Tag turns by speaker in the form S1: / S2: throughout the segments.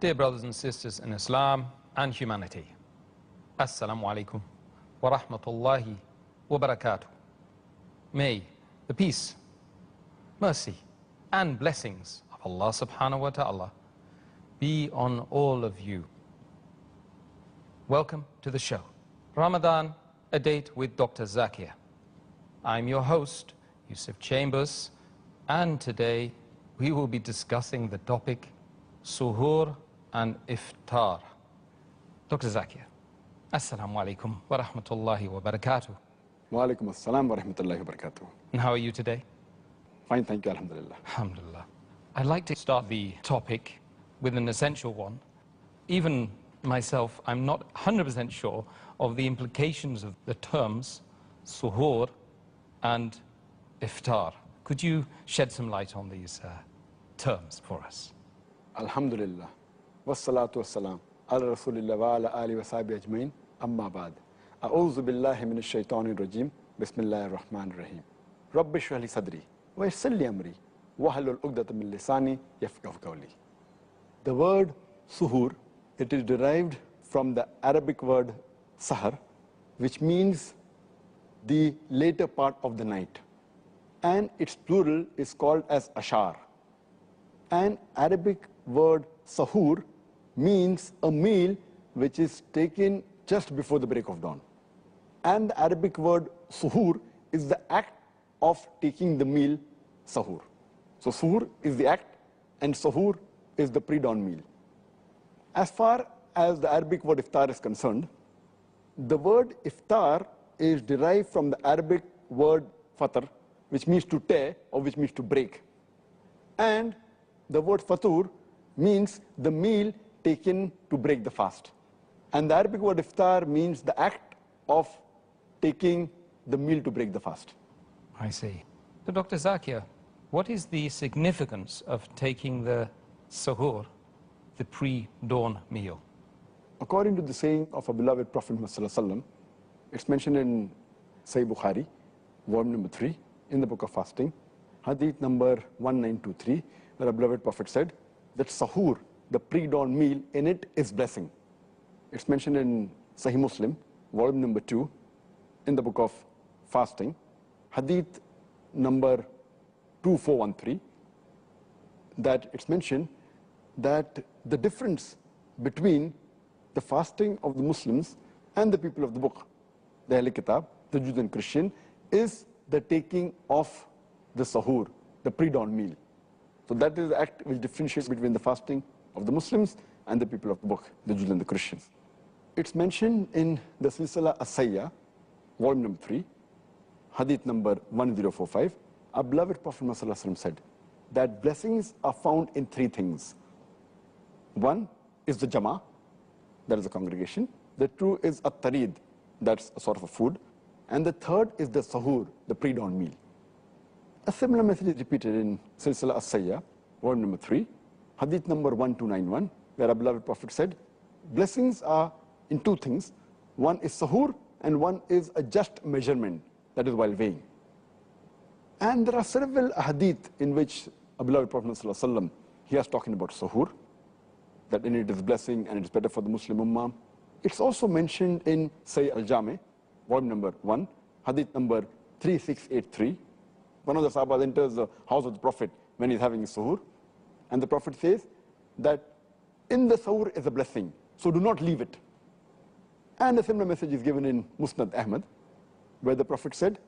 S1: Dear brothers and sisters in Islam and humanity, Assalamu alaikum wa rahmatullahi wa barakatuh. May the peace, mercy and blessings of Allah subhanahu wa ta'ala be on all of you. Welcome to the show, Ramadan, a date with Dr. Zakir. I'm your host, Yusuf Chambers, and today we will be discussing the topic Suhoor and Iftar. Dr. Zakir, Assalamu alaikum wa rahmatullahi wa barakatuh.
S2: Wa alaikum assalam wa rahmatullahi wa barakatuh.
S1: And how are you today?
S2: Fine, thank you, alhamdulillah.
S1: Alhamdulillah. I'd like to start the topic with an essential one. Even myself, I'm not 100% sure of the implications of the terms Suhoor and Iftar. Could you shed some light on these terms for us?
S2: Alhamdulillah. Wassalatu wassalam. Ala Rasulillah wa ala alihi wa sahbihi ajmain. Amma ba'd. A'udhu billahi minash shaitanir rajim. Bismillahir rahmanir rahim. Rabbi shrah li sadri wa yassir li amri wahlul 'uqdatam min lisani yafqahu qawli. The word suhoor, it is derived from the Arabic word sahar, which means the later part of the night. And its plural is called as ashar. An Arabic word sahur means a meal which is taken just before the break of dawn. And the Arabic word suhoor is the act of taking the meal sahur. So suhoor is the act and sahur is the pre-dawn meal. As far as the Arabic word iftar is concerned, the word iftar is derived from the Arabic word fatar, which means to tear or which means to break. And the word fatur means the meal taken to break the fast. And the Arabic word iftar means the act of taking the meal to break the fast.
S1: I see. So Dr. Zakir, what is the significance of taking the suhoor, the pre-dawn meal?
S2: According to the saying of our beloved Prophet Muhammad, it's mentioned in Sahih Bukhari, volume number 3, in the book of fasting, hadith number 1923, where our beloved Prophet said that sahur, the pre-dawn meal, in it is blessing. It's mentioned in Sahih Muslim, volume number 2, in the book of fasting, hadith number 2413, that it's mentioned that the difference between the fasting of the Muslims and the people of the book, the Ahl Kitab, the Jews and Christian, is the taking of the sahur, the pre-dawn meal. So that is the act which differentiates between the fasting of the Muslims and the people of the book, the Jews and the Christians. It's mentioned in the Silsila As-Sayyah, volume number 3, hadith number 1045. Our beloved Prophet Muhammad said that blessings are found in 3 things. One is the Jama, that is a congregation. The 2 is At-Tarid, that's a sort of a food. And the 3rd is the sahur, the pre-dawn meal. A similar message is repeated in Silsila As-Sayyah, volume number 3, hadith number 1291, where our beloved Prophet said, blessings are in 2 things. One is sahur, and one is a just measurement, that is while weighing. And there are several hadith in which our beloved Prophet ﷺ, he is talking about sahur, that in it is blessing and it is better for the Muslim Ummah. It's also mentioned in Sahih Al-Jami, volume number 1, hadith number 3683. One of the Sahabas enters the house of the Prophet when he's having a suhoor, and the Prophet says that in the suhoor is a blessing, so do not leave it. And a similar message is given in Musnad Ahmad, where the Prophet said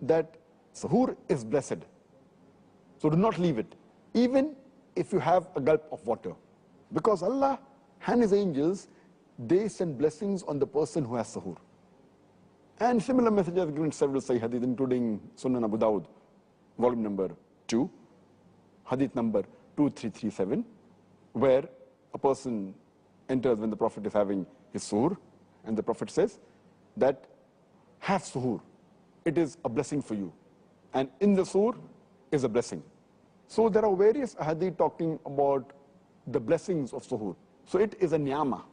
S2: that suhoor is blessed, so do not leave it, even if you have a gulp of water. Because Allah and His angels, they send blessings on the person who has suhoor. And similar messages are given in several Sahih hadith, including Sunan Abu Dawud, volume number 2, hadith number 2337, where a person enters when the Prophet is having his suhoor, and the Prophet says that have suhoor, it is a blessing for you. And in the suhoor is a blessing. So there are various hadith talking about the blessings of suhoor. So it is a ni'mah.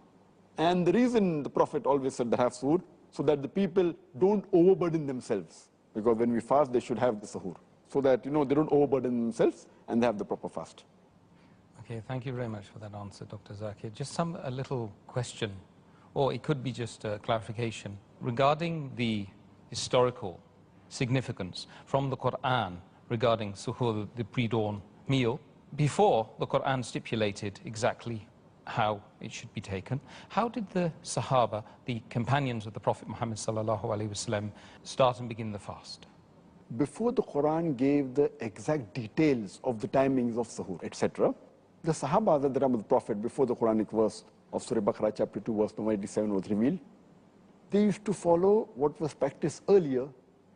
S2: And the reason the Prophet always said that have suhoor, so that the people don't overburden themselves. Because when we fast, they should have the suhoor. So that, they don't overburden themselves and they have the proper fast.
S1: Okay, thank you very much for that answer, Dr. Zakir. Just a little question, or it could be just a clarification, regarding the historical significance from the Quran regarding suhoor, the pre-dawn meal. Before the Quran stipulated exactly how it should be taken, how did the Sahaba, the companions of the Prophet Muhammad sallallahu alaihi wasallam, start and begin the fast?
S2: Before the Quran gave the exact details of the timings of suhoor, etc., the Sahaba that the Prophet, before the Quranic verse of Surah Baqarah chapter 2 verse number 87 was revealed, they used to follow what was practiced earlier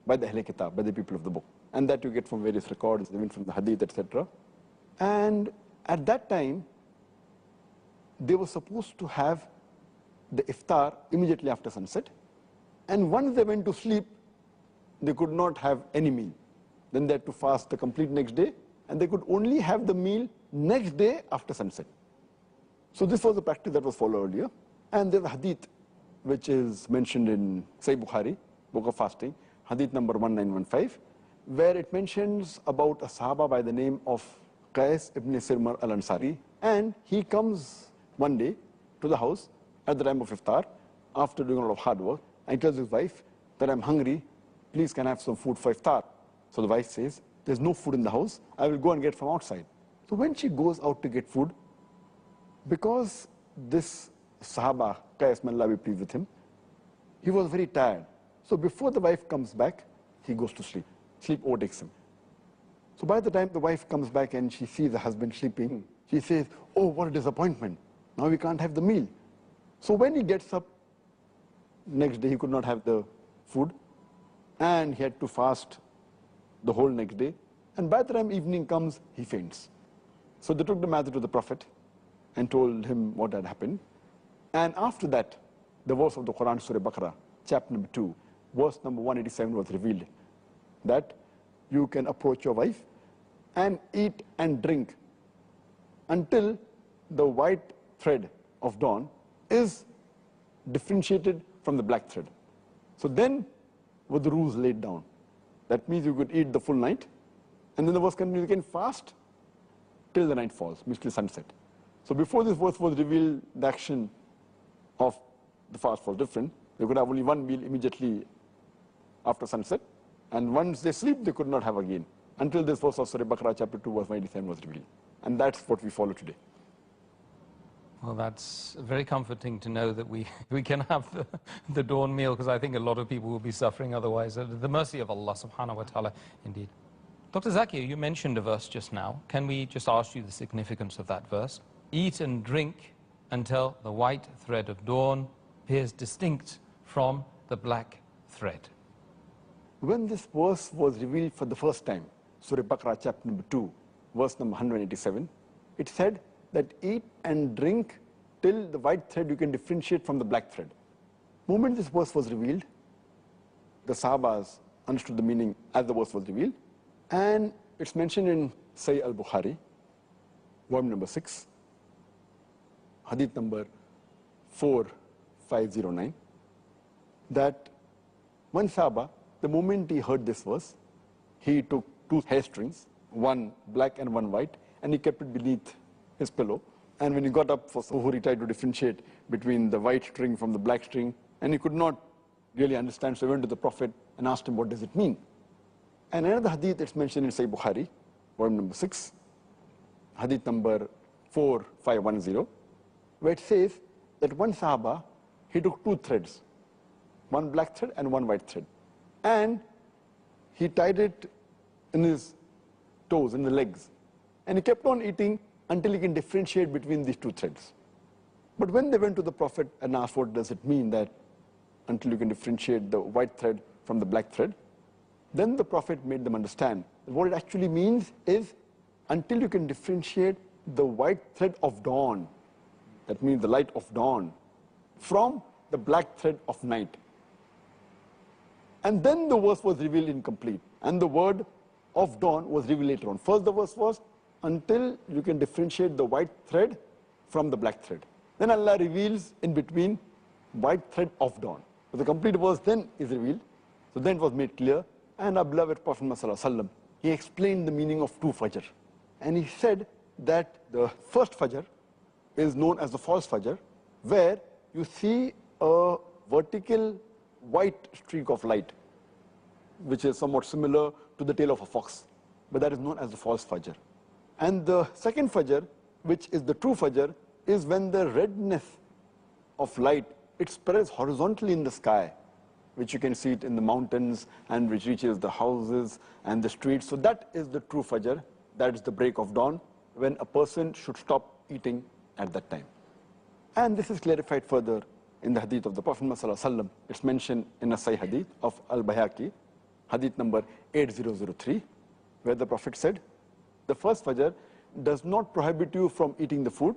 S2: by the Ahl Kitab, by the people of the book. And that you get from various records, even from the Hadith, etc. And at that time, they were supposed to have the iftar immediately after sunset. And once they went to sleep, they could not have any meal. Then they had to fast the complete next day, and they could only have the meal next day after sunset. So this was the practice that was followed earlier. And there's a hadith which is mentioned in Sahih Bukhari, Book of Fasting, hadith number 1915, where it mentions about a Sahaba by the name of Qais ibn Sirmar al-Ansari. And he comes one day to the house at the time of iftar, after doing a lot of hard work, and he tells his wife that I'm hungry, please can I have some food for iftar? So the wife says, there's no food in the house, I will go and get from outside. So when she goes out to get food, because this Sahaba, Qais, may Allah be pleased with him, he was very tired. So before the wife comes back, he goes to sleep. Sleep overtakes him. So by the time the wife comes back and she sees the husband sleeping, she says, oh, what a disappointment. Now we can't have the meal. So when he gets up, next day he could not have the food, and he had to fast the whole next day. And by the time evening comes, he faints. So they took the matter to the Prophet and told him what had happened. And after that, the verse of the Quran, Surah Baqarah, chapter number 2, verse number 187 was revealed, that you can approach your wife and eat and drink until the white thread of dawn is differentiated from the black thread. So then were the rules laid down. That means you could eat the full night, and then the verse continues, you can fast till the night falls, means till sunset. So before this verse was revealed, the action of the fast was different. They could have only one meal immediately after sunset, and once they sleep, they could not have again, until this verse of Surah Baqarah chapter 2 verse 97 was revealed. And that's what we follow today.
S1: Well, that's very comforting to know that we can have the dawn meal, because I think a lot of people will be suffering otherwise. The mercy of Allah subhanahu wa ta'ala, indeed. Dr. Zakir, you mentioned a verse just now. Can we just ask you the significance of that verse? Eat and drink until the white thread of dawn appears distinct from the black thread.
S2: When this verse was revealed for the first time, Surah Baqarah chapter number 2, verse number 187, it said that eat and drink till the white thread you can differentiate from the black thread. The moment this verse was revealed, the Sahabas understood the meaning as the verse was revealed, and it's mentioned in Sahih al-Bukhari, volume number 6, hadith number 4509, that one Sahaba, the moment he heard this verse, he took two hair strings, one black and one white, and he kept it beneath his pillow. And when he got up for suhoor, he tried to differentiate between the white string from the black string, and he could not really understand, so he went to the Prophet and asked him, what does it mean? And another hadith that's mentioned in Sahih Bukhari, volume number 6, hadith number 4510, where it says that one Sahaba, he took two threads, one black thread and one white thread, and he tied it in his toes, in the legs, and he kept on eating until he can differentiate between these two threads. But when they went to the Prophet and asked, what does it mean that until you can differentiate the white thread from the black thread, then the Prophet made them understand that what it actually means is until you can differentiate the white thread of dawn, that means the light of dawn, from the black thread of night. And then the verse was revealed incomplete, and the word of dawn was revealed later on. First the verse was until you can differentiate the white thread from the black thread. Then Allah reveals in between white thread of dawn. So the complete verse then is revealed. So then it was made clear. And our beloved Prophet Muhammad, he explained the meaning of two fajr. And he said that the first Fajr is known as the false Fajr, where you see a vertical white streak of light, which is somewhat similar to the tail of a fox, but that is known as the false Fajr. And the second Fajr, which is the true Fajr, is when the redness of light, it spreads horizontally in the sky, which you can see it in the mountains and which reaches the houses and the streets. So that is the true Fajr, that is the break of dawn, when a person should stop eating at that time. And this is clarified further in the hadith of the Prophet Muhammad. It's mentioned in a Sahih hadith of Al-Bayhaqi, hadith number 8003, where the Prophet said, the first Fajr does not prohibit you from eating the food,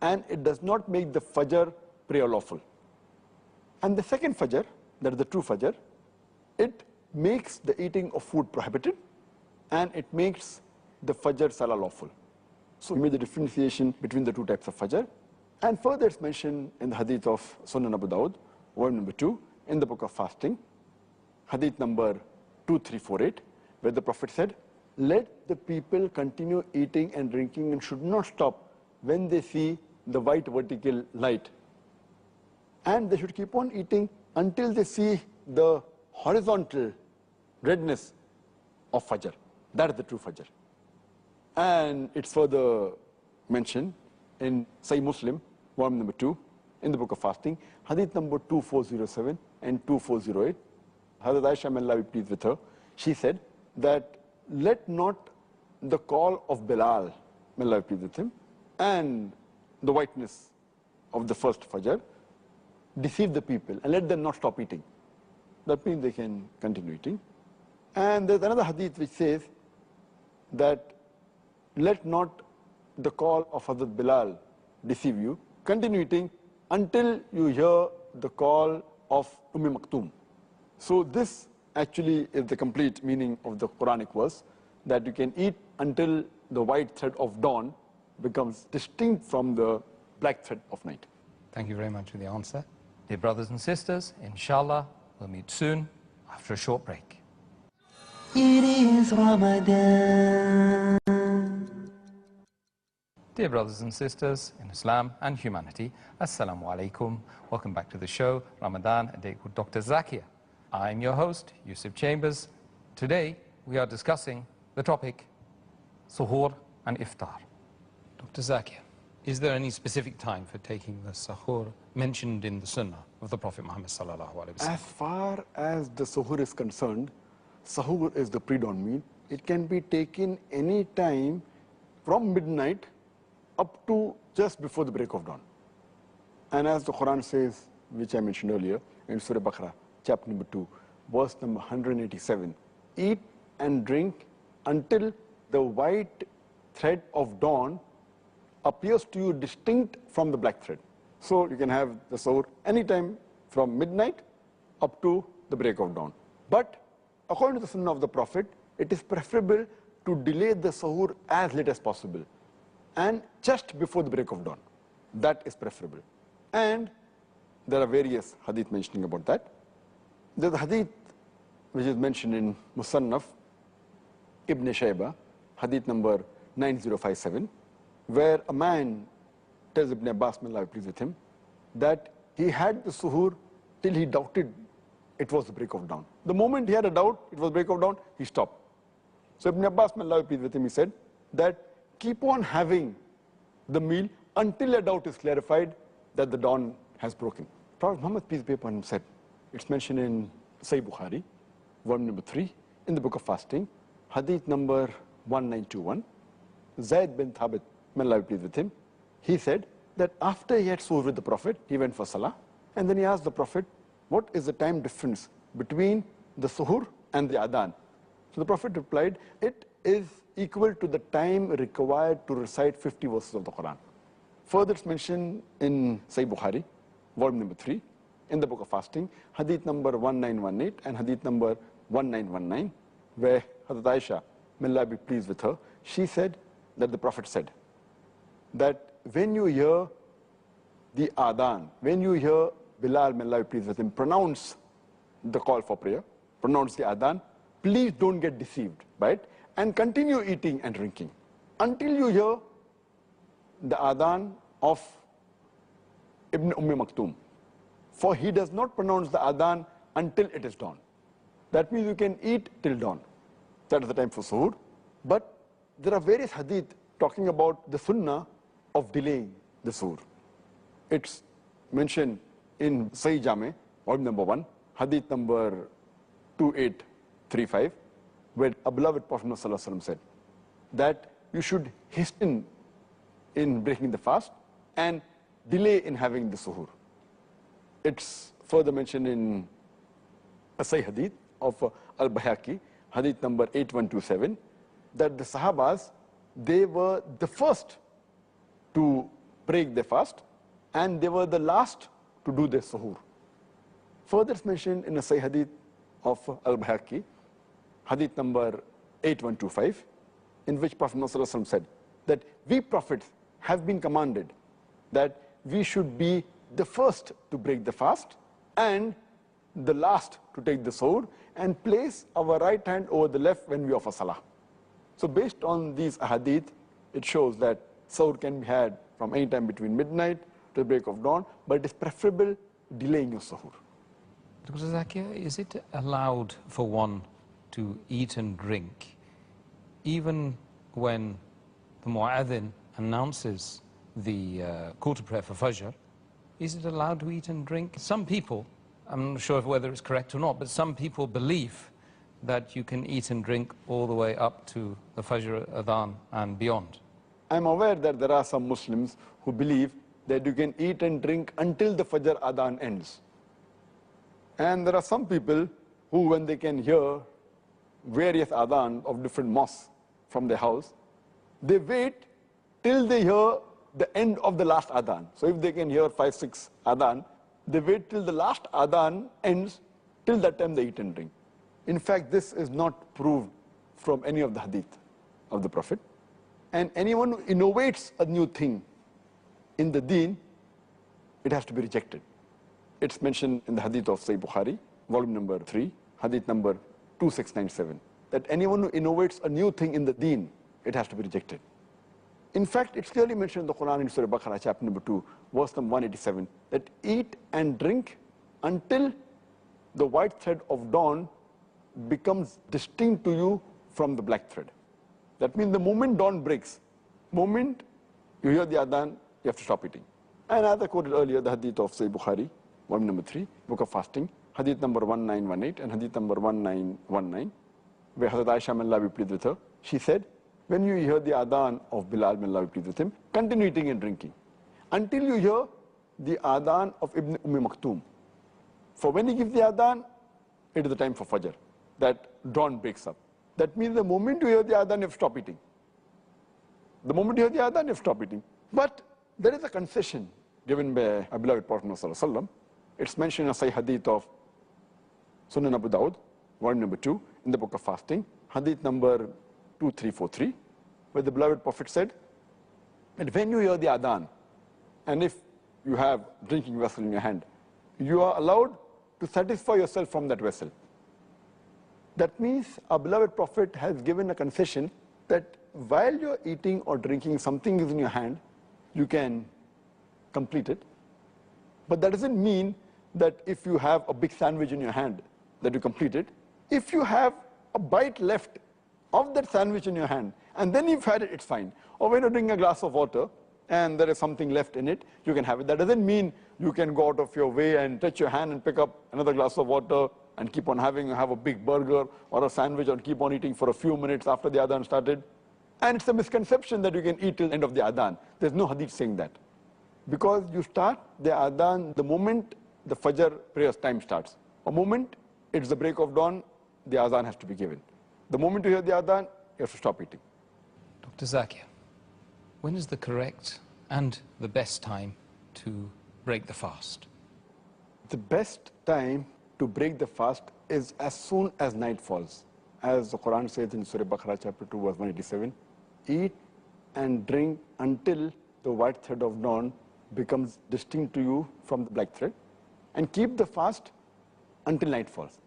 S2: and it does not make the Fajr prayer lawful. And the second Fajr, that is the true Fajr, it makes the eating of food prohibited, and it makes the Fajr Salah lawful. So we made the differentiation between the two types of Fajr. And further it's mentioned in the hadith of Sunan Abu Dawud, volume number 2, in the book of fasting, hadith number 2348, where the Prophet said, let the people continue eating and drinking and should not stop when they see the white vertical light. And they should keep on eating until they see the horizontal redness of Fajr. That is the true Fajr. And it's further mentioned in Sahih Muslim, volume number 2, in the book of fasting, hadith number 2407 and 2408. Hazrat Aisha, may Allah be pleased with her, she said that let not the call of Bilal, may Allah be pleased with him, and the whiteness of the first Fajr deceive the people, and let them not stop eating. That means they can continue eating. And there's another hadith which says that let not the call of Hazrat Bilal deceive you. Continue eating until you hear the call of Maktoum. So this actually is the complete meaning of the Quranic verse, that you can eat until the white thread of dawn becomes distinct from the black thread of night.
S1: Thank you very much for the answer. Dear brothers and sisters, inshallah, we'll meet soon after a short break.
S3: It is Ramadan.
S1: Dear brothers and sisters in Islam and humanity, Assalamu alaikum. Welcome back to the show, Ramadan, a date with Dr. Zakir. I'm your host, Yusuf Chambers. Today, we are discussing the topic, Suhoor and Iftar. Dr. Zakir, is there any specific time for taking the Suhoor mentioned in the Sunnah of the Prophet Muhammad sallallahu alaihi wasallam?
S2: As far as the Suhoor is concerned, Suhoor is the pre-dawn meal. It can be taken any time from midnight up to just before the break of dawn. And as the Quran says, which I mentioned earlier, in Surah Baqarah, chapter number 2, verse number 187, eat and drink until the white thread of dawn appears to you distinct from the black thread. So you can have the Suhoor anytime from midnight up to the break of dawn. But according to the Sunnah of the Prophet, it is preferable to delay the Suhoor as late as possible, and just before the break of dawn. That is preferable. And there are various hadith mentioning about that. There's a hadith which is mentioned in Musannaf Ibn Shaybah, hadith number 9057, where a man tells Ibn Abbas, may Allah be pleased with him, that he had the Suhoor till he doubted it was the break of dawn. The moment he had a doubt it was break of dawn, he stopped. So Ibn Abbas, may Allah be pleased with him, he said that keep on having the meal until a doubt is clarified that the dawn has broken. Prophet Muhammad, peace be upon him, said, it's mentioned in Sahih Bukhari, volume number 3, in the book of fasting, hadith number 1921, Zayd bin Thabit, may Allah be pleased with him, he said that after he had Suhoor with the Prophet, he went for Salah, and then he asked the Prophet, what is the time difference between the Suhoor and the Adhan? So the Prophet replied, it is equal to the time required to recite 50 verses of the Quran. Further, it's mentioned in Sahih Bukhari, volume number 3, in the book of fasting, hadith number 1918 and hadith number 1919, where Hazrat Aisha, may Allah be pleased with her, she said that the Prophet said that when you hear the Adhan, when you hear Bilal, may Allah be pleased with him, pronounce the call for prayer, pronounce the Adhan, please don't get deceived by it, and continue eating and drinking until you hear the adhan of Ibn Maktoum. For he does not pronounce the adhan until it is dawn. That means you can eat till dawn. That is the time for suhoor. But there are various hadith talking about the sunnah of delaying the suhoor. It's mentioned in Sahih Jami, volume number 1, hadith number 2835, where a beloved Prophet ﷺ said that you should hasten in breaking the fast and delay in having the suhoor. It's further mentioned in a Sahih hadith of Al-Bayhaqi, hadith number 8127, that the Sahabas, they were the first to break their fast and they were the last to do their suhoor. Further it's mentioned in a Sahih hadith of Al-Bayhaqi, hadith number 8125, in which Prophet ﷺ said that we prophets have been commanded that we should be the first to break the fast and the last to take the suhoor and place our right hand over the left when we offer salah. So based on these ahadith, it shows that suhoor can be had from any time between midnight to the break of dawn, but it is preferable delaying your suhoor.
S1: Dr. Zakir, is it allowed for one to eat and drink even when the mu'adhin announces the call to prayer for Fajr? Is it allowed to eat and drink? Some people, I'm not sure whether it's correct or not, but some people believe that you can eat and drink all the way up to the Fajr Adhan and beyond.
S2: I'm aware that there are some Muslims who believe that you can eat and drink until the Fajr Adhan ends. And there are some people who, when they can hear various adhan of different mosques from their house, they wait till they hear the end of the last adhan. So if they can hear 5, 6 adhan, they wait till the last adhan ends, till that time they eat and drink. In fact, this is not proved from any of the hadith of the Prophet. And anyone who innovates a new thing in the deen, it has to be rejected. It's mentioned in the hadith of Sahih Bukhari, volume number 3, hadith number 2697, that anyone who innovates a new thing in the deen, it has to be rejected. In fact, it's clearly mentioned in the Quran in Surah Baqarah, chapter number 2, verse number 187, that eat and drink until the white thread of dawn becomes distinct to you from the black thread. That means the moment dawn breaks, moment you hear the adhan, you have to stop eating. And as I quoted earlier, the hadith of Sahih Bukhari, volume number 3, book of fasting, hadith number 1918 and hadith number 1919, where Hazrat Aisha, may Allah be pleased with her, she said, when you hear the adhan of Bilal, may Allah be pleased with him, continue eating and drinking until you hear the adhan of Ibn Maktoum. For when he gives the adhan, it is the time for Fajr, that dawn breaks up. That means the moment you hear the adhan, you have to stop eating. The moment you hear the adhan, you have to stop eating. But there is a concession given by our beloved Prophet ﷺ. It's mentioned in a Sahih hadith of Sunan Abu Dawud, volume number 2, in the book of fasting, hadith number 2343, where the beloved Prophet said that when you hear the adhan, and if you have drinking vessel in your hand, you are allowed to satisfy yourself from that vessel. That means our beloved Prophet has given a concession that while you're eating or drinking, something is in your hand, you can complete it. But that doesn't mean that if you have a big sandwich in your hand, that you complete it. If you have a bite left of that sandwich in your hand, and then you've had it, it's fine. Or when you're drinking a glass of water, and there is something left in it, you can have it. That doesn't mean you can go out of your way and touch your hand and pick up another glass of water and keep on have a big burger or a sandwich and keep on eating for a few minutes after the adhan started. And it's a misconception that you can eat till the end of the adhan. There's no hadith saying that. Because you start the adhan the moment the Fajr prayer's time starts. A moment it's the break of dawn, the adhan has to be given. The moment you hear the adhan, you have to stop eating.
S1: Dr. Zakir, when is the correct and the best time to break the fast?
S2: The best time to break the fast is as soon as night falls. As the Quran says in Surah Baqarah chapter 2 verse 187, eat and drink until the white thread of dawn becomes distinct to you from the black thread, and keep the fast until night falls.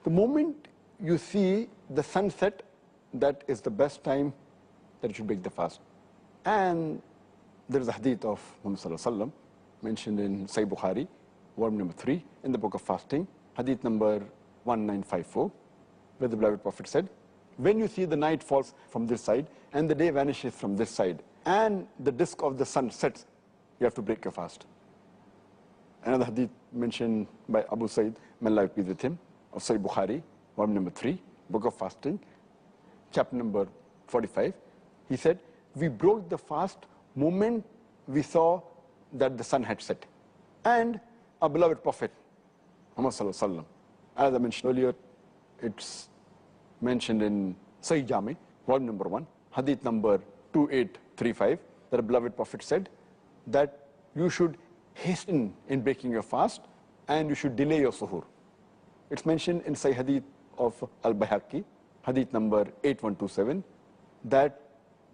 S2: The moment you see the sunset, that is the best time that you should break the fast. And there is a hadith of Muhammad Sallallahu Alaihi Wasallam mentioned in Sahih Bukhari, volume number 3, in the book of fasting, hadith number 1954, where the beloved Prophet said, when you see the night falls from this side and the day vanishes from this side and the disk of the sun sets, you have to break your fast. Another hadith mentioned by Abu Sa'id, may Allah be with him, of Sahih Bukhari, volume number 3, book of fasting, chapter number 45. He said, we broke the fast moment we saw that the sun had set. And our beloved Prophet, Muhammad Sallallahu Alaihi Wasallam, as I mentioned earlier, it's mentioned in Sahih Jami, volume number 1, hadith number 2835, that the beloved Prophet said that you should hasten in breaking your fast and you should delay your suhoor. It's mentioned in Sahih Hadith of Al-Bayhaqi, hadith number 8127, that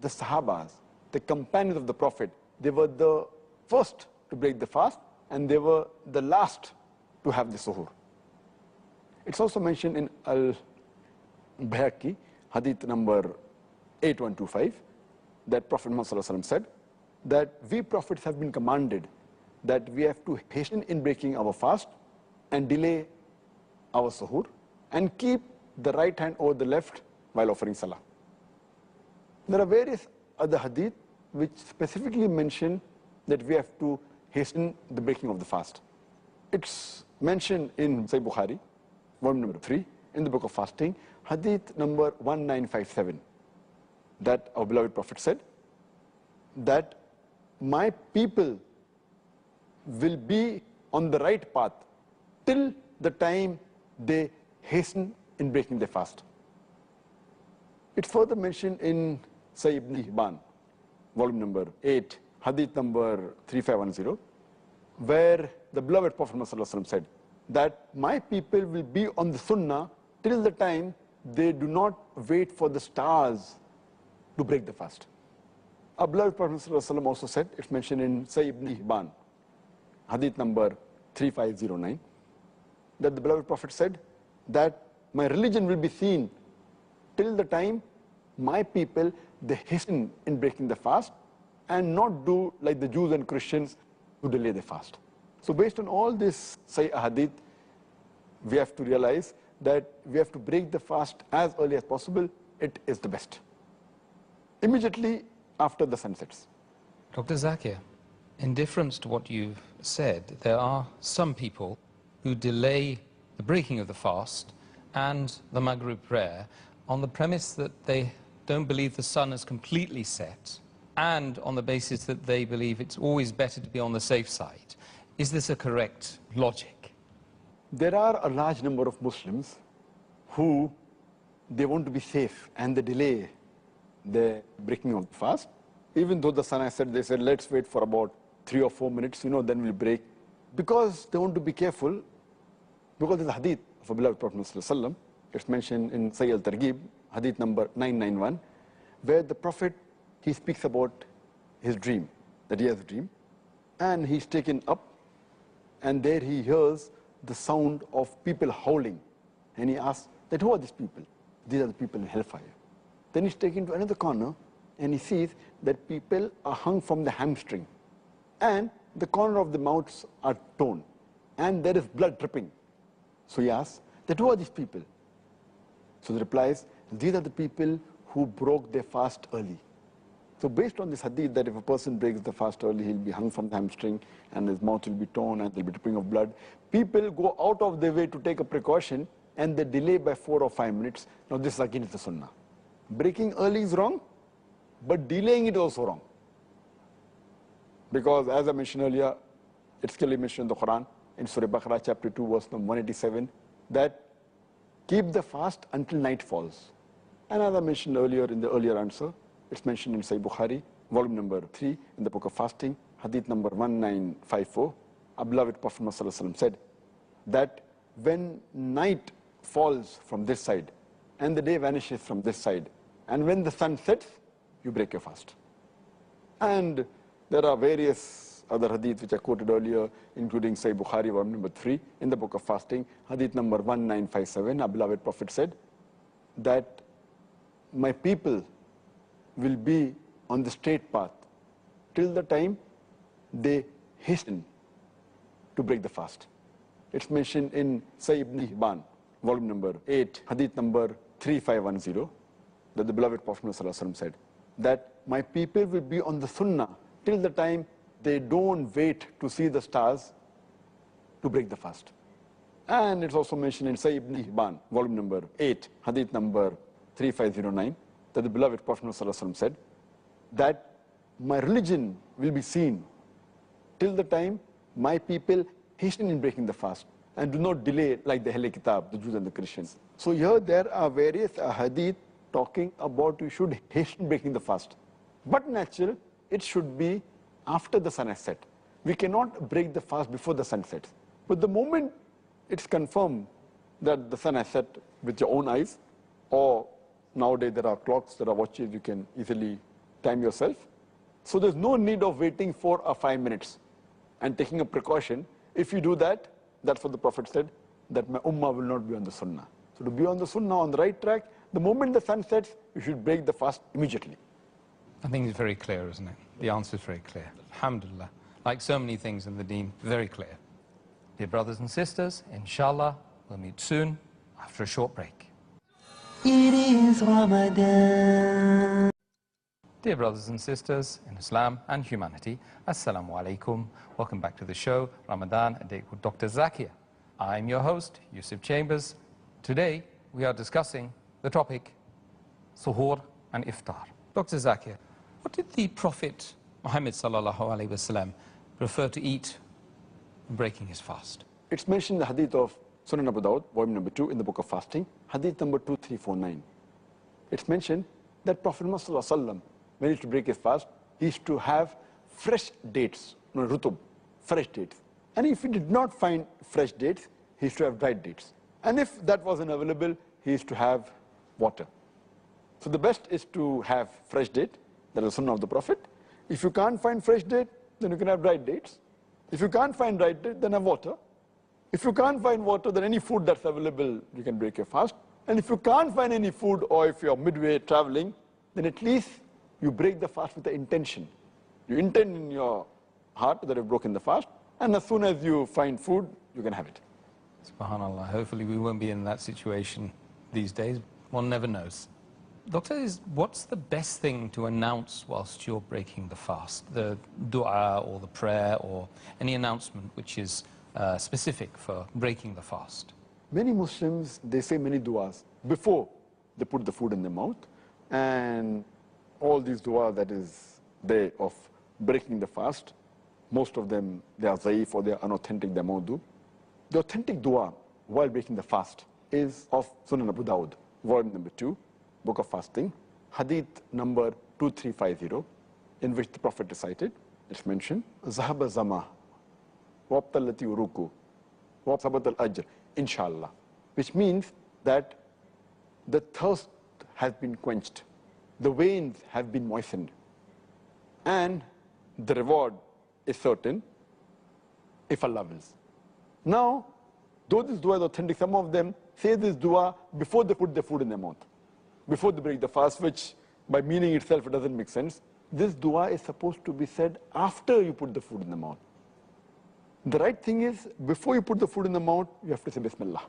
S2: the Sahabas, the companions of the Prophet, they were the first to break the fast and they were the last to have the suhoor. It's also mentioned in Al-Bayhaqi, hadith number 8125, that Prophet Muhammad said that we prophets have been commanded that we have to hasten in breaking our fast and delay our suhoor and keep the right hand over the left while offering salah. There are various other hadith which specifically mention that we have to hasten the breaking of the fast. It's mentioned in Sahih Bukhari, volume number 3, in the book of fasting, hadith number 1957, that our beloved Prophet said that my people will be on the right path till the time they hasten in breaking their fast. It's further mentioned in Sahih Ibn Hibban, volume number 8, hadith number 3510, where the beloved Prophet ﷺ said that my people will be on the sunnah till the time they do not wait for the stars to break the fast. Our beloved Prophet ﷺ also said, it's mentioned in Sahih Ibn Hibban, hadith number 3509, that the beloved Prophet said that my religion will be seen till the time my people, they hasten in breaking the fast and not do like the Jews and Christians who delay the fast. So based on all this Sahih hadith, we have to realize that we have to break the fast as early as possible. It is the best. Immediately after the sun sets.
S1: Dr. Zakir, in difference to what you've said, there are some people who delay the breaking of the fast and the Maghrib prayer on the premise that they don't believe the sun has completely set and on the basis that they believe it's always better to be on the safe side. Is this a correct logic?
S2: There are a large number of Muslims who they want to be safe and they delay the breaking of the fast. Even though the sun has set, they said, let's wait for about 3 or 4 minutes, then we'll break. Because they want to be careful, because there's a hadith of a beloved Prophet ﷺ, it's mentioned in Sahih al-Targhib, hadith number 991, where the Prophet, he speaks about his dream, that he has a dream, and he's taken up, and there he hears the sound of people howling. And he asks that, who are these people? These are the people in hellfire. Then he's taken to another corner, and he sees that people are hung from the hamstring, and the corner of the mouths are torn, and there is blood dripping. So he asks that, who are these people? So the replies, these are the people who broke their fast early. So based on this hadith, that if a person breaks the fast early, he'll be hung from the hamstring, and his mouth will be torn, and there'll be dripping of blood. People go out of their way to take a precaution, and they delay by 4 or 5 minutes. Now this is against the sunnah. Breaking early is wrong, but delaying it is also wrong. Because as I mentioned earlier, it's clearly mentioned in the Quran, in Surah Baqarah chapter 2, verse number 187, that keep the fast until night falls. And as I mentioned earlier in the earlier answer, it's mentioned in Sahih Bukhari, volume number 3, in the book of fasting, hadith number 1954, our beloved Prophet ﷺ said that when night falls from this side and the day vanishes from this side, and when the sun sets, you break your fast. And there are various other hadith which I quoted earlier, including Sahih Bukhari, volume number 3, in the book of fasting, hadith number 1957, our beloved Prophet said that my people will be on the straight path till the time they hasten to break the fast. It's mentioned in Sahih Ibn Hibban, volume number 8, hadith number 3510, that the beloved Prophet ﷺ said that my people will be on the sunnah till the time they don't wait to see the stars to break the fast. And it's also mentioned in Sahih Ibn Hibban, volume number 8, hadith number 3509, that the beloved Prophet ﷺ said that my religion will be seen till the time my people hasten in breaking the fast and do not delay like the Ahl Kitab, the Jews and the Christians. So here there are various hadith talking about you should hasten breaking the fast. But natural, it should be after the sun has set. We cannot break the fast before the sun sets. But the moment it's confirmed that the sun has set with your own eyes, or nowadays there are clocks, there are watches, you can easily time yourself. So there's no need of waiting 4 or 5 minutes and taking a precaution. If you do that, that's what the Prophet said, that my ummah will not be on the sunnah. So to be on the sunnah, on the right track, the moment the sun sets, you should break the fast immediately.
S1: I think it's very clear, isn't it? The answer is very clear. Alhamdulillah. Like so many things in the deen, very clear. Dear brothers and sisters, inshallah, we'll meet soon after a short break.
S3: It is Ramadan.
S1: Dear brothers and sisters in Islam and humanity, Assalamu alaikum. Welcome back to the show, Ramadan, a date with Dr. Zakir. I'm your host, Yusuf Chambers. Today, we are discussing the topic, suhoor and iftar. Dr. Zakir, what did the Prophet Muhammad sallallahu alaihi wasallam prefer to eat when breaking his fast?
S2: It's mentioned in the hadith of Sunan Abu Dawud, volume number 2 in the book of fasting, hadith number 2349. It's mentioned that Prophet Muhammad sallallahu alaihi wasallam, when he used to break his fast, he used to have fresh dates, rutub, fresh dates. And if he did not find fresh dates, he used to have dried dates. And if that wasn't available, he used to have water. So the best is to have fresh date, that is the sunnah of the Prophet. If you can't find fresh date, then you can have dried dates. If you can't find dried date, then have water. If you can't find water, then any food that's available, you can break your fast. And if you can't find any food, or if you're midway traveling, then at least you break the fast with the intention. You intend in your heart that you've broken the fast, and as soon as you find food, you can have it.
S1: SubhanAllah. Hopefully we won't be in that situation these days. One never knows. Doctor, what's the best thing to announce whilst you're breaking the fast? The dua or the prayer or any announcement which is specific for breaking the fast?
S2: Many Muslims, they say many du'as before they put the food in their mouth. And all these du'as that is there of breaking the fast, most of them, they are zaif or they are unauthentic, they're mawdu. The authentic dua while breaking the fast is of Sunan Abu Dawud, volume number 2, book of fasting, hadith number 2350, in which the Prophet recited, it's mentioned, Zahaba Zama, Wabtalati Uruku, Wabsabat al Ajr, inshallah, which means that the thirst has been quenched, the veins have been moistened, and the reward is certain if Allah wills. Now, though this dua is authentic, some of them say this dua before they put their food in their mouth, before they break the fast, which by meaning itself it doesn't make sense. This dua is supposed to be said after you put the food in the mouth. The right thing is, before you put the food in the mouth, you have to say Bismillah.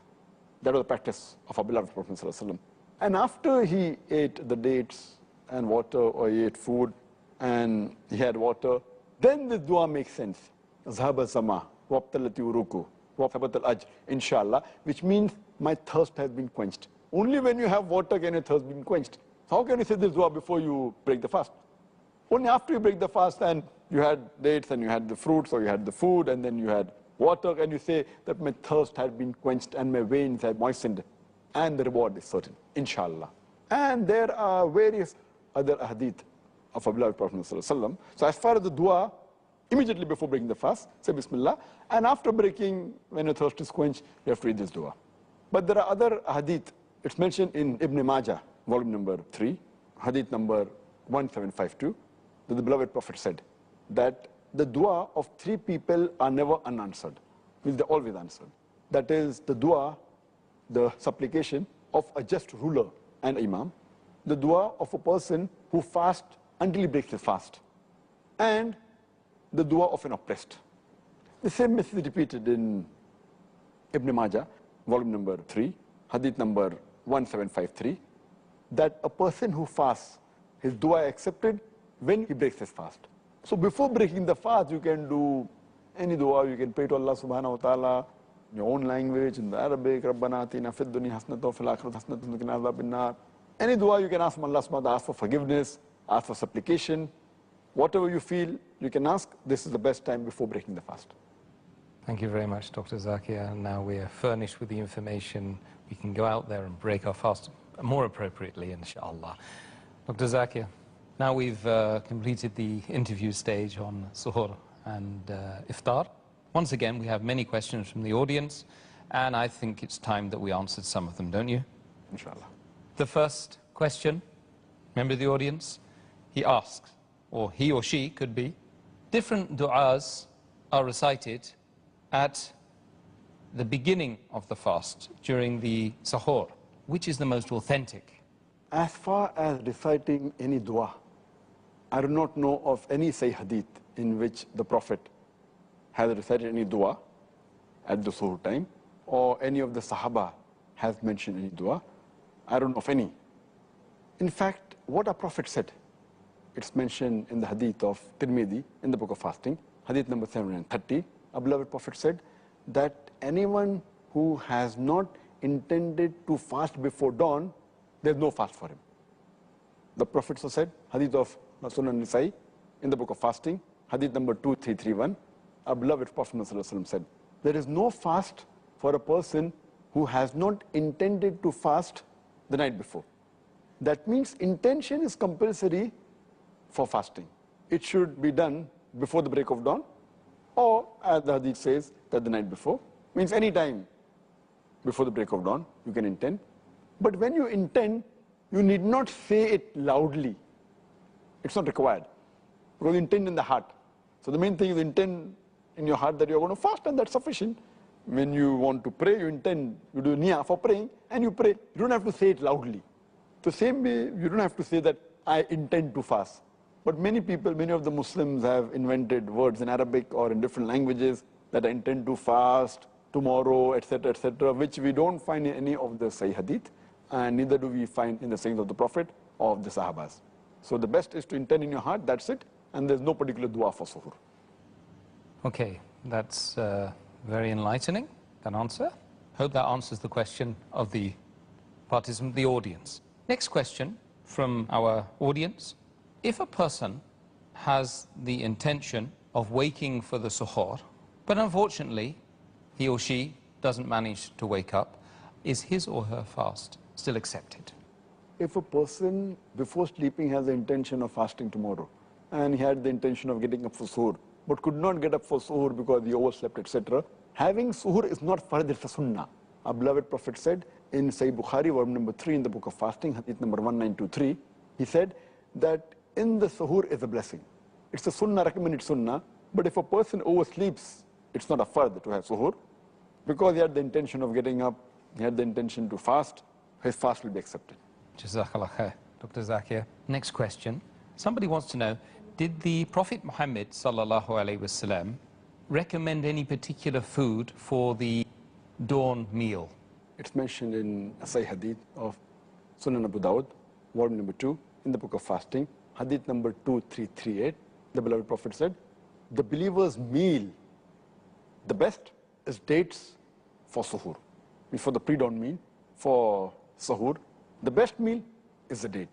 S2: That was the practice of our beloved Prophet ﷺ. And after he ate the dates and water, or he ate food and he had water, then this dua makes sense. Zahaba Sama, Wabtalati Uruku, Wabsabat al Ajr, inshallah, which means my thirst has been quenched. Only when you have water can your thirst be quenched. So how can you say this dua before you break the fast? Only after you break the fast and you had dates and you had the fruits or you had the food and then you had water, and you say that my thirst had been quenched and my veins had moistened and the reward is certain, inshallah. And there are various other hadith of our beloved Prophet ﷺ. So as far as the dua, immediately before breaking the fast, say Bismillah, and after breaking, when your thirst is quenched, you have to read this dua. But there are other hadith. It's mentioned in Ibn Majah, volume number 3, hadith number 1752, that the beloved Prophet said that the dua of 3 people are never unanswered, means they're always answered. That is the dua, the supplication of a just ruler and imam, the dua of a person who fasts until he breaks his fast, and the dua of an oppressed. The same message is repeated in Ibn Majah, volume number 3, hadith number 1753, that a person who fasts, his dua accepted when he breaks his fast. So before breaking the fast, you can do any dua, you can pray to Allah subhanahu wa ta'ala in your own language, in the Arabic, Rabbana atina fid dunya hasanatan wa fil akhirati hasanatan wa qina adhaban nar. Any dua you can ask from Allah subhanahu wa ta'ala, ask for forgiveness, ask for supplication. Whatever you feel, you can ask. This is the best time before breaking the fast.
S1: Thank you very much, Dr. Zakir. Now we are furnished with the information. We can go out there and break our fast more appropriately, inshallah. Dr. Zakir, now we've completed the interview stage on suhoor and iftar. Once again, we have many questions from the audience, and I think it's time that we answered some of them, don't you?
S2: Inshallah.
S1: The first question, member of the audience, he asks, or he or she could be, different du'as are recited at the beginning of the fast, during the sahur. Which is the most authentic?
S2: As far as reciting any dua, I do not know of any Sahih hadith in which the Prophet has recited any dua at the suhoor time, or any of the Sahaba has mentioned any dua. I don't know of any. In fact, what our Prophet said, it's mentioned in the hadith of Tirmidhi in the book of fasting, hadith number 730. Our beloved Prophet said that anyone who has not intended to fast before dawn, there's no fast for him. The Prophet so said, hadith of Sunan Nisai in the book of fasting, hadith number 2331. Our beloved Prophet ﷺ said, there is no fast for a person who has not intended to fast the night before. That means intention is compulsory for fasting. It should be done before the break of dawn, or as the hadith says, that the night before. Means any time before the break of dawn, you can intend. But when you intend, you need not say it loudly. It's not required, because you intend in the heart. So the main thing is intend in your heart that you're going to fast, and that's sufficient. When you want to pray, you intend, you do niyah for praying, and you pray. You don't have to say it loudly. The same way, you don't have to say that I intend to fast. But many people, many of the Muslims have invented words in Arabic or in different languages that I intend to fast tomorrow, etc., which we don't find in any of the Sahih hadith, and neither do we find in the sayings of the Prophet or of the Sahabas. So the best is to intend in your heart, that's it, and there's no particular dua for suhoor.
S1: Okay, that's very enlightening, that answer. Hope that answers the question of the participant, the audience. Next question from our audience. If a person has the intention of waking for the suhoor, but unfortunately he or she doesn't manage to wake up, is his or her fast still accepted?
S2: If a person before sleeping has the intention of fasting tomorrow, and he had the intention of getting up for suhoor, but could not get up for suhoor because he overslept, etc., having suhoor is not fard, it's a sunnah. Our beloved Prophet said in Sahih Bukhari, volume number 3 in the book of fasting, hadith number 1923, he said that in the suhoor is a blessing. It's a sunnah, recommended sunnah, but if a person oversleeps, it's not a fard to have suhoor, because he had the intention of getting up, he had the intention to fast, his fast will be accepted.
S1: Jazakallah khair, Dr. Zakir. Next question. Somebody wants to know, did the Prophet Muhammad sallallahu alaihi wasallam recommend any particular food for the dawn meal?
S2: It's mentioned in a Sahih hadith of Sunan Abu Dawud, volume number 2, in the book of fasting, hadith number 2338. The beloved Prophet said, the believer's meal, the best is dates for suhoor. For the pre-dawn meal, for suhoor, the best meal is the date.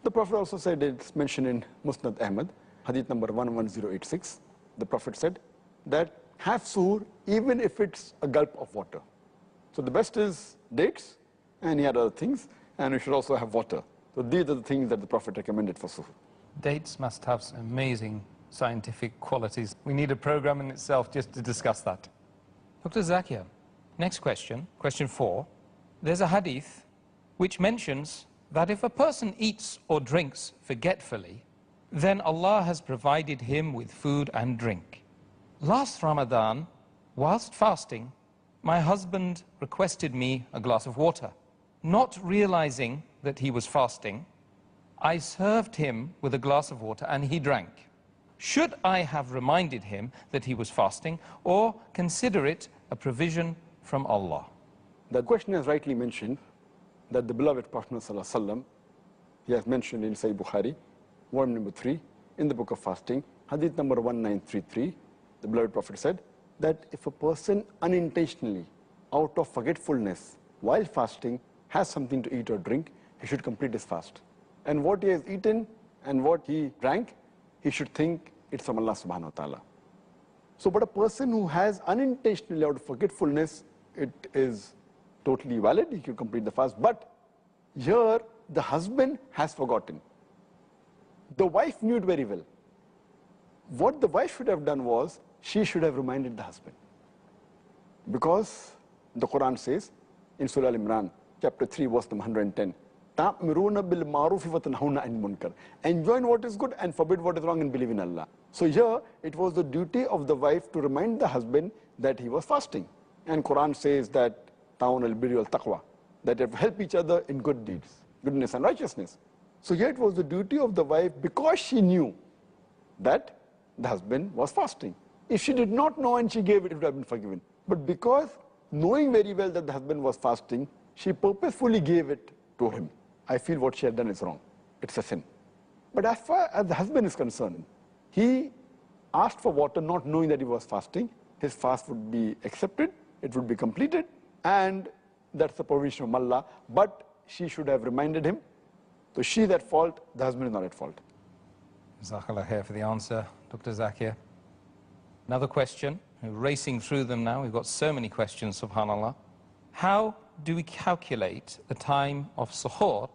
S2: The Prophet also said, it's mentioned in Musnad Ahmad, hadith number 11086. The Prophet said that have suhoor even if it's a gulp of water. So the best is dates, and he had other things, and we should also have water. So these are the things that the Prophet recommended for suhoor.
S1: Dates must have some amazing scientific qualities. We need a program in itself just to discuss that. Dr. Zakir, next question, question 4. There's a hadith which mentions that if a person eats or drinks forgetfully, then Allah has provided him with food and drink. Last Ramadan, whilst fasting, my husband requested me a glass of water. Not realizing that he was fasting, I served him with a glass of water and he drank. Should I have reminded him that he was fasting or consider it a provision from Allah?
S2: The question has rightly mentioned that the beloved Prophet ﷺ, he has mentioned in Sahih Bukhari, volume number 3, in the book of fasting, hadith number 1933, the beloved Prophet said that if a person unintentionally, out of forgetfulness, while fasting, has something to eat or drink, he should complete his fast. And what he has eaten and what he drank, he should think it's from Allah subhanahu wa ta'ala. So, but a person who has unintentionally, out of forgetfulness, it is totally valid, he can complete the fast. But here, the husband has forgotten. The wife knew it very well. What the wife should have done was, she should have reminded the husband. Because the Quran says, in Surah Al-Imran, chapter 3, verse number 110, تَأْمِرُونَ بِالْمَعْرُوفِ وَتَنْهَوْنَ عَنِ الْمُنْكَرِ. Enjoin what is good and forbid what is wrong and believe in Allah. So here, it was the duty of the wife to remind the husband that he was fasting. And Quran says that ta'awun al-birri wal-taqwa, that they help each other in good deeds, goodness and righteousness. So here it was the duty of the wife, because she knew that the husband was fasting. If she did not know and she gave it, it would have been forgiven. But because knowing very well that the husband was fasting, she purposefully gave it to him. I feel what she had done is wrong. It's a sin. But as far as the husband is concerned, he asked for water not knowing that he was fasting. His fast would be accepted, it would be completed, and that's the provision of Allah. But she should have reminded him. So she's at fault, the husband is not at fault.
S1: Jazakallah khair for the answer, Dr. Zakir. Another question, we're racing through them now. We've got so many questions, subhanAllah. How do we calculate the time of suhoor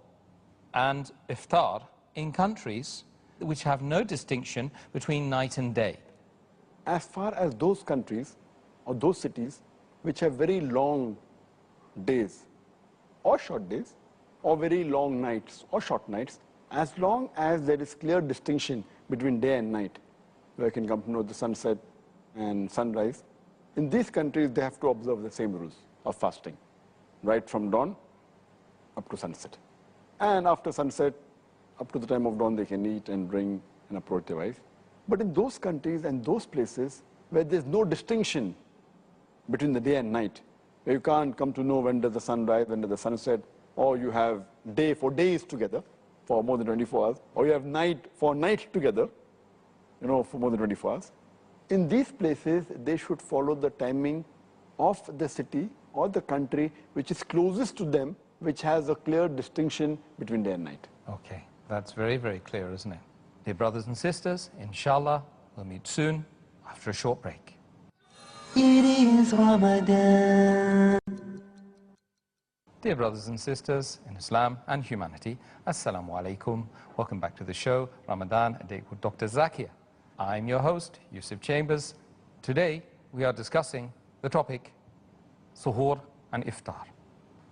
S1: and iftar in countries which have no distinction between night and day?
S2: As far as those countries or those cities which have very long days or short days, or very long nights or short nights, as long as there is clear distinction between day and night, where you can come to know the sunset and sunrise, in these countries they have to observe the same rules of fasting, right from dawn up to sunset. And after sunset, up to the time of dawn, they can eat and drink and approach their wife. But in those countries and those places where there's no distinction between the day and night, where you can't come to know when does the sun rise, when does the sun set, or you have day for days together for more than 24 hours, or you have night for night together, for more than 24 hours. In these places, they should follow the timing of the city or the country which is closest to them, which has a clear distinction between day and night.
S1: Okay, that's very, very clear, isn't it? Dear brothers and sisters, inshallah, we'll meet soon after a short break.
S3: It is Ramadan.
S1: Dear brothers and sisters in Islam and humanity, Assalamu alaikum. Welcome back to the show, Ramadan, a date with Dr. Zakir. I'm your host, Yusuf Chambers. Today, we are discussing the topic, suhoor and iftar.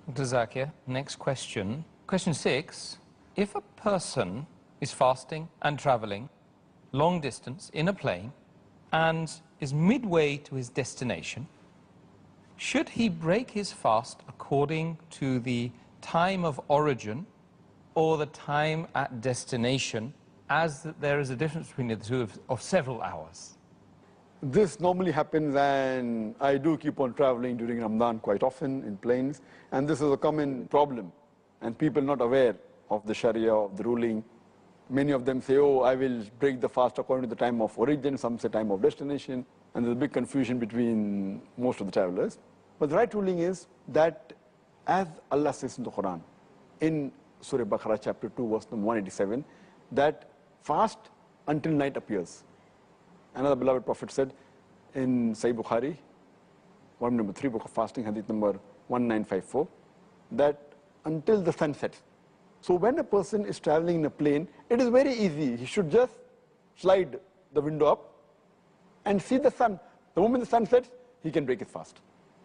S1: Dr. Zakir, next question. Question 6. If a person is fasting and traveling long distance in a plane and is midway to his destination, should he break his fast according to the time of origin or the time at destination, as there is a difference between the two of several hours?
S2: This normally happens, and I do keep on traveling during Ramadan quite often in planes, and this is a common problem, and people not aware of the Sharia, of the ruling. Many of them say, oh, I will break the fast according to the time of origin, some say time of destination, and there's a big confusion between most of the travelers. But the right ruling is that, as Allah says in the Quran, in Surah Baqarah chapter 2, verse number 187, that fast until night appears. Another beloved Prophet said in Sahih Bukhari, volume number 3, book of fasting, hadith number 1954, that until the sun sets. So when a person is traveling in a plane, it is very easy. He should just slide the window up and see the sun. The moment the sun sets, he can break his fast.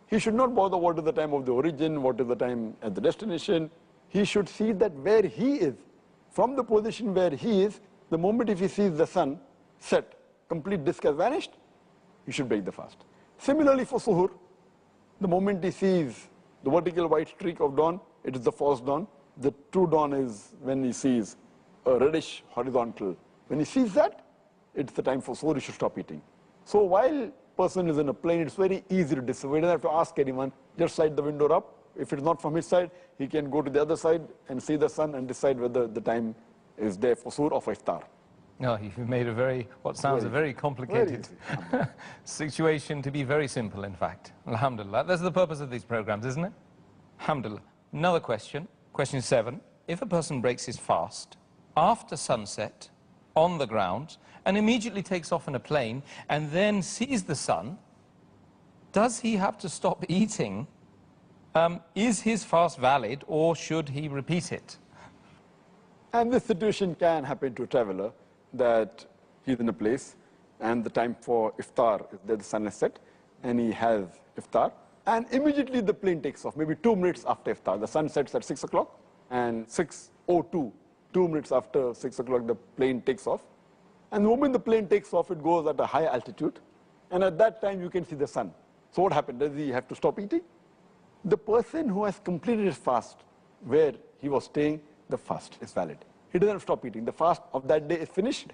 S2: He should not bother what is the time of the origin, what is the time at the destination. He should see that where he is, from the position where he is, the moment if he sees the sun set, complete disk has vanished, he should break the fast. Similarly for suhoor, the moment he sees the vertical white streak of dawn, it is the false dawn. The true dawn is when he sees a reddish horizontal. When he sees that, it's the time for suhoor, you should stop eating. So while person is in a plane, it's very easy to decide. We don't have to ask anyone, just slide the window up. If it's not from his side, he can go to the other side and see the sun and decide whether the time is there for suhoor or for iftar.
S1: No, you've made what sounds a very complicated situation to be very simple, in fact. Alhamdulillah. That's the purpose of these programs, isn't it? Alhamdulillah. Another question, question 7. If a person breaks his fast after sunset on the ground and immediately takes off in a plane and then sees the sun, does he have to stop eating? Is his fast valid, or should he repeat it?
S2: And this situation can happen to a traveler, that he's in a place and the time for iftar is there, the sun is set, and he has iftar, and immediately the plane takes off, maybe 2 minutes after iftar. The sun sets at 6 o'clock, and 6:02, 2 minutes after 6 o'clock, the plane takes off. And the moment the plane takes off, it goes at a high altitude, and at that time you can see the sun. So what happened? Does he have to stop eating? The person who has completed his fast where he was staying, the fast is valid. He doesn't have to stop eating. The fast of that day is finished.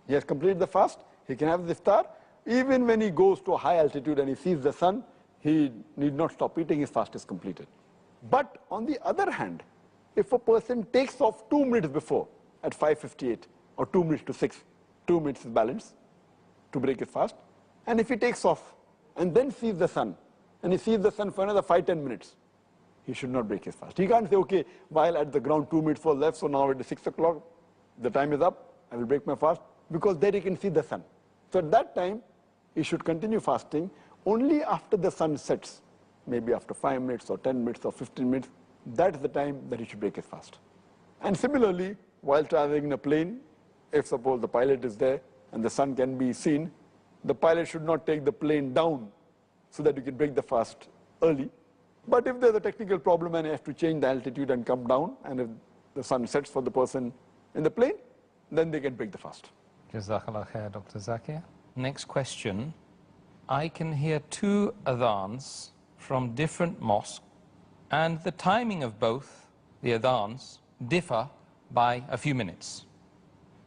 S2: He has completed the fast. He can have the iftar. Even when he goes to a high altitude and he sees the sun, he need not stop eating. His fast is completed. But on the other hand, if a person takes off 2 minutes before at 5:58 or 2 minutes to 6, 2 minutes is balance to break his fast. And if he takes off and then sees the sun, and he sees the sun for another 5-10 minutes, he should not break his fast. He can't say, okay, while at the ground 2 minutes was left, so now it is 6 o'clock, the time is up, I will break my fast, because there he can see the sun. So at that time, he should continue fasting only after the sun sets, maybe after 5 minutes or 10 minutes or 15 minutes. That is the time that he should break his fast. And similarly, while traveling in a plane, if suppose the pilot is there and the sun can be seen, the pilot should not take the plane down so that you can break the fast early. But if there's a technical problem and you have to change the altitude and come down, and if the sun sets for the person in the plane, then they can break the fast.
S1: Jazakallah khair, Dr. Zakir. Next question. I can hear 2 adhans from different mosques, and the timing of both the adhans differ by a few minutes.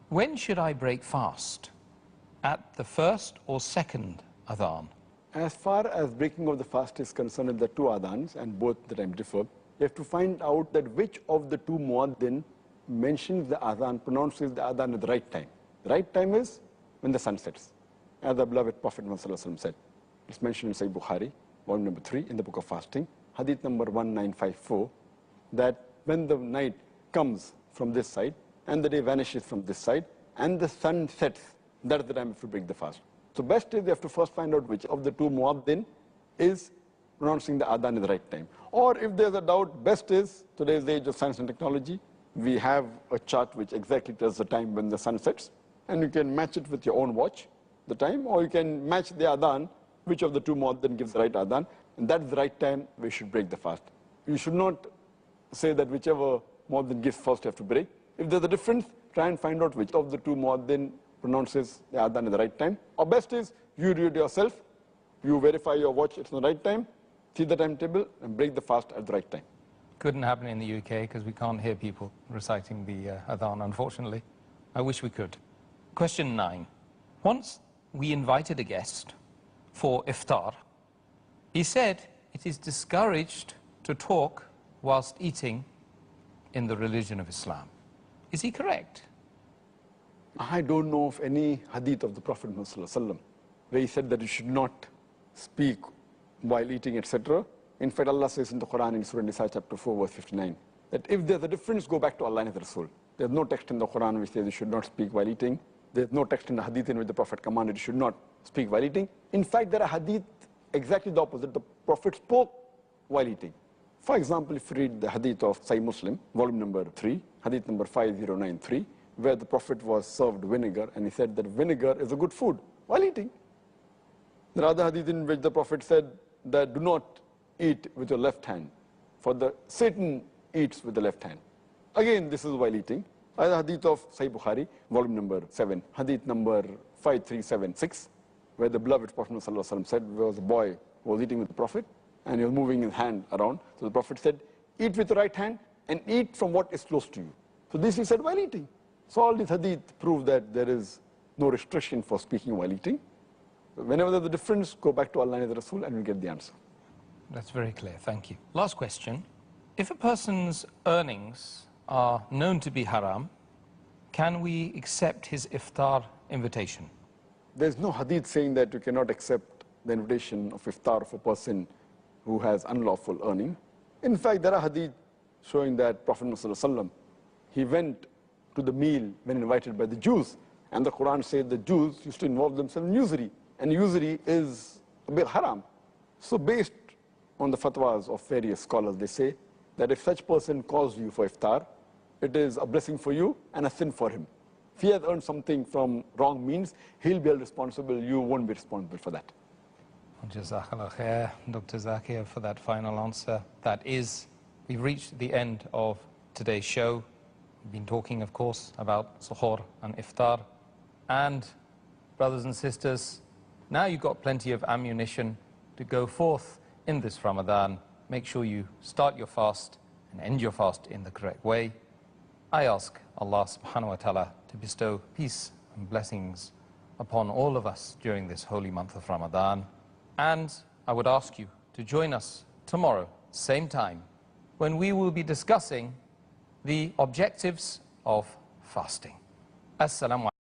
S1: When should I break fast? At the first or second adhan?
S2: As far as breaking of the fast is concerned, the 2 adhans, and both the time differ, you have to find out that which of the 2 muaddin mentions the adhan, pronounces the adhan at the right time. The right time is when the sun sets. As the beloved Prophet Muhammad said, it's mentioned in Sahih Bukhari, volume number 3, in the book of fasting, hadith number 1954, that when the night comes from this side, and the day vanishes from this side, and the sun sets, that's the time if you break the fast. So best is you have to first find out which of the 2 muaddin is pronouncing the adhan at the right time. Or if there's a doubt, best is, today's the age of science and technology, we have a chart which exactly tells the time when the sun sets, and you can match it with your own watch, the time, or you can match the adhan, which of the 2 muaddin gives the right adhan, and that's the right time we should break the fast. You should not say that whichever muaddin gives first you have to break. If there's a difference, try and find out which of the 2 muaddin pronounces the adhan at the right time. Or best is, you do it yourself, you verify your watch, it's the right time, see the timetable, and break the fast at the right time.
S1: Couldn't happen in the UK because we can't hear people reciting the adhan, unfortunately. I wish we could. Question 9. Once we invited a guest for iftar, he said it is discouraged to talk whilst eating in the religion of Islam. Is he correct?
S2: I don't know of any hadith of the Prophet Muhammad where he said that you should not speak while eating, etc. In fact, Allah says in the Quran in Surah Nisa chapter 4, verse 59, that if there's a difference, go back to Allah and His Rasul. There's no text in the Quran which says you should not speak while eating. There's no text in the hadith in which the Prophet commanded you should not speak while eating. In fact, there are hadith exactly the opposite. The Prophet spoke while eating. For example, if you read the hadith of Sahih Muslim, volume number 3, hadith number 5093, where the Prophet was served vinegar, and he said that vinegar is a good food while eating. There are other hadith in which the Prophet said that do not eat with your left hand, for Satan eats with the left hand. Again, this is while eating. Other hadith of Sahih Bukhari, volume number 7, hadith number 5376, where the beloved Prophet ﷺ said there was a boy who was eating with the Prophet, and he was moving his hand around. So the Prophet said, eat with the right hand and eat from what is close to you. So this he said while eating. So all these hadith prove that there is no restriction for speaking while eating. Whenever there's a difference, go back to Allah and the Rasul and you'll get the answer.
S1: That's very clear, thank you. Last question. If a person's earnings are known to be haram, can we accept his iftar invitation?
S2: There's no hadith saying that you cannot accept the invitation of iftar of a person who has unlawful earning. In fact, there are hadith showing that Prophet Muhammad, he went to the meal when invited by the Jews, and the Quran said the Jews used to involve themselves in usury, and usury is a bit haram. So based on the fatwas of various scholars, they say that if such person calls you for iftar, it is a blessing for you and a sin for him. If he has earned something from wrong means, he'll be held responsible, you won't be responsible for that.
S1: Jazakallah khair, Dr. Zakir, for that final answer. That is, we've reached the end of today's show. We've been talking, of course, about suhoor and iftar. And, brothers and sisters, now you've got plenty of ammunition to go forth in this Ramadan. Make sure you start your fast and end your fast in the correct way. I ask Allah subhanahu wa ta'ala to bestow peace and blessings upon all of us during this holy month of Ramadan. And I would ask you to join us tomorrow, same time, when we will be discussing the objectives of fasting. Assalamu alaikum.